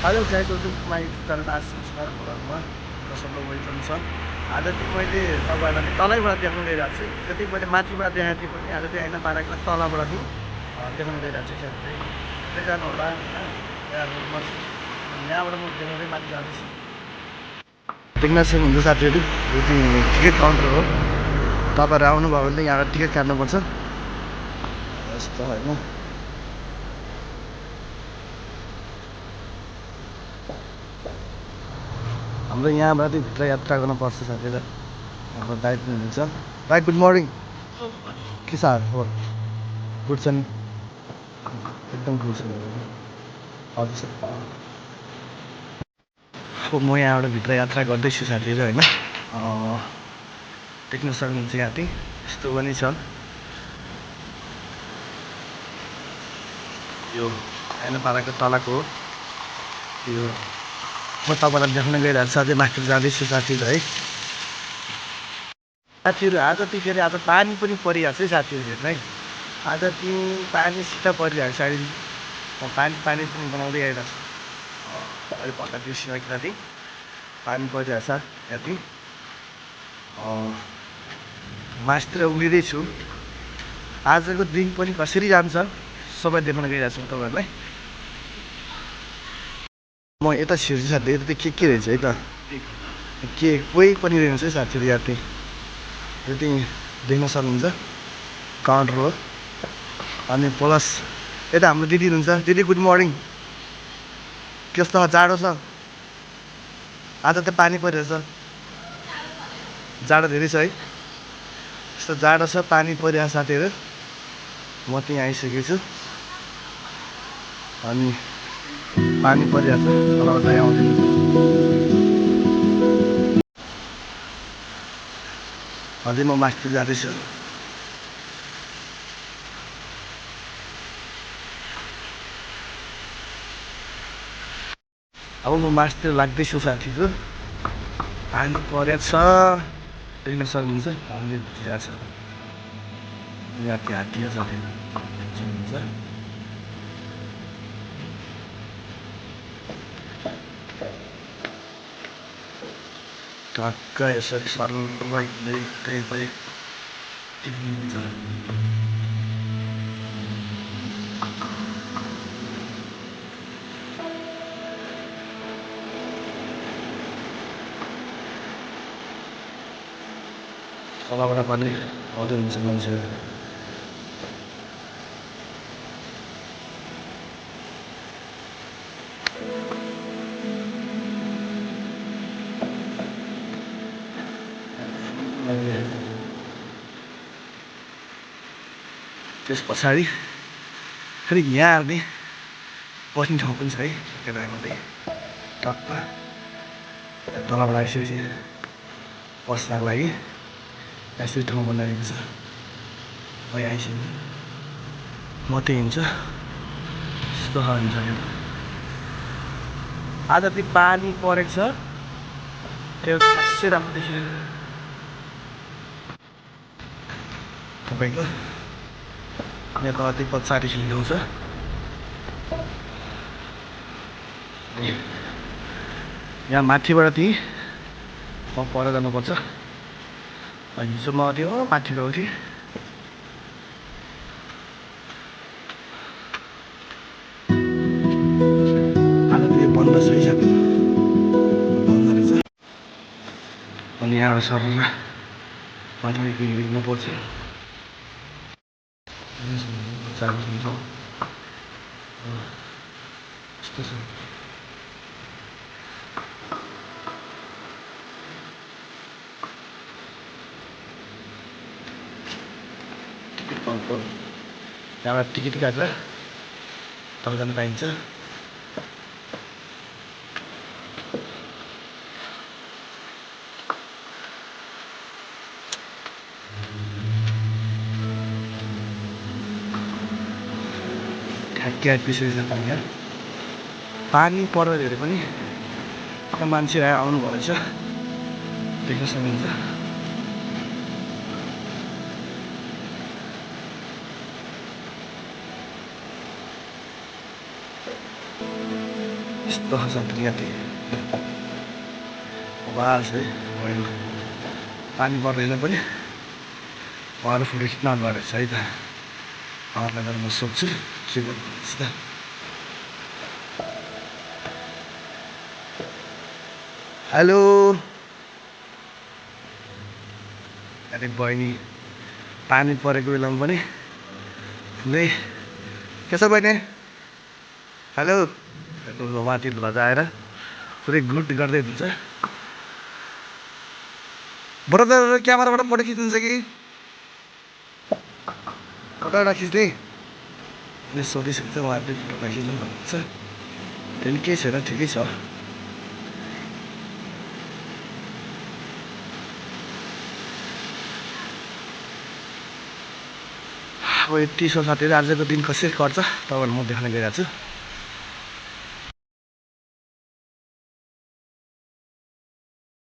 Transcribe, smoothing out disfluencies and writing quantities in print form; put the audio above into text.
Hello guys, welcome to my YouTube channel Ashish घरमा र सब welcome छ। आज चाहिँ मैले तपाईँहरूलाई चाहिँ तलैबाट देखाउनु गइरहेको छु। जति मैले माथिबाट देखाएको थिएँ पनि आज चाहिँ होइन बाह्रको तलबाट चाहिँ देखाउनु गइरहेको छु साथीहरू। त्यही जानु होला होइन। यहाँबाट म देखाउँदै माथि जाँदैछु। देख्न सक्नुहुन्छ साथीहरू, यो चाहिँ टिकट काउन्टर हो। तपाईँहरू आउनुभयो भने यहाँबाट टिकट काट्नुपर्छ यस्तो होइन। हाम्रो यहाँबाट भित्र यात्रा गर्नुपर्छ साथीहरू। हाम्रो दाइ पनि हुनुहुन्छ। दाइ गुड मर्निङ। के छ हो गुड छ नि, एकदम गुड छ। हजुर सर। अब म यहाँबाट भित्र यात्रा गर्दैछु साथीहरू होइन। देख्न सक्नुहुन्छ यहाँ चाहिँ यस्तो पनि छ। यो ऐनापाडाको तलको हो यो। म तपाईँलाई देखाउन गइरहेको छु। अझै माथि जाँदैछु साथीहरू है। साथीहरू आज त्यतिखेर आज पानी पनि परिरहेको छ है साथीहरू हेर्नु है। आज पानी सिधा परिरहेको छ। अहिले पानी पनि बनाउँदै आइरहेको छ। अहिले भर्खर चाहिँ पानी परिरहेको छ यति। मास्तिर उभिँदैछु। आजको दिन पनि कसरी जान्छ सबै देखाउन गइरहेको छु तपाईँहरूलाई। म यता छिर्छु साथीहरू। यता के रहेछ है त, के कोही पनि रहेछ है साथीहरू। यहाँ चाहिँ यो चाहिँ देख्न सक्नुहुन्छ काउन्टर हो। अनि प्लस यता हाम्रो दिदी हुनुहुन्छ। दिदी गुड मर्निङ। कस्तो छ, जाडो छ? आज त पानी परिरहेछ, जाडो धेरै छ है। यस्तो जाडो छ, पानी परिरहेको साथीहरू। म त्यहीँ आइसकेको छु अनि पानी परिरहेको छ। तलबाट दाइ आउँदै अझै म माथि जाँदैछु। अब म मास्तिर लाग्दैछु साथीहरू। पानी परेको छ, देख्न सक्नुहुन्छ। पानी भिजिरहेको छ। यहाँ त्यो हात्ती छ सक्नुहुन्छ। टक्क यसरी सर्दै हिँड्दै तलबाट पनि आउँदै हुन्छ मान्छेहरू। त्यस पछाडि फेरि यहाँ हेर्ने बस्ने ठाउँ पनि छ है। यता मात्रै टक्क तलबाट आइसकेपछि बस्नको लागि यसरी ठाउँ बनाइएको छ। अहिले आइसक्यो म त्यही हुन्छ यस्तो हुन्छ। आज चाहिँ पानी परेको छ, त्यो खासै राम्रो देखिँदैन तपाईँको। यहाँ त अति पछाडिदेखि ल्याउँछ। यहाँ माथिबाट थिएँ, म पर जानुपर्छ। हिजो म त्यो माथि गएको थिएँ। आज त्यो बन्द छ है साथी, बन्द रहेछ। अनि यहाँबाट सरेर माथि हिँड्नुपर्छ। यस्तो छ। त्यहाँबाट टिकट काटेर तल जानु पाइन्छ। ठ्याक्कै आइपुगिसकेको छ यहाँ। पानी पर्दा धेरै पनि मान्छे आउनुभएको रहेछ, देख्न सक्नुहुन्छ। यस्तो छ साथीहरू यहाँ बास है होइन पानी पर्दैन पनि उहाँहरू फोटो खिच्न आउनुभएको रहेछ है त उहाँहरूलाई गएर म सोध्छु के गर्नुहुन्छ त हेलो अरे बहिनी पानी परेको बेलामा पनि फुलै के छ बहिनी हेलो माथि बजाएर पुरै गुड गर्दै हुन्छ ब्रदर क्यामेराबाट फोटो खिच्नुहुन्छ कि फोटो एउटा खिच्ने अनि सोधिसकेको छ उहाँहरूले फोटो खिच्नु भन्नुहुन्छ त्यहाँदेखि केही छैन ठिकै छ अब यति छ साथीहरू आजको दिन कसरी गर्छ तपाईँहरूलाई म देखाउन गइरहेको छु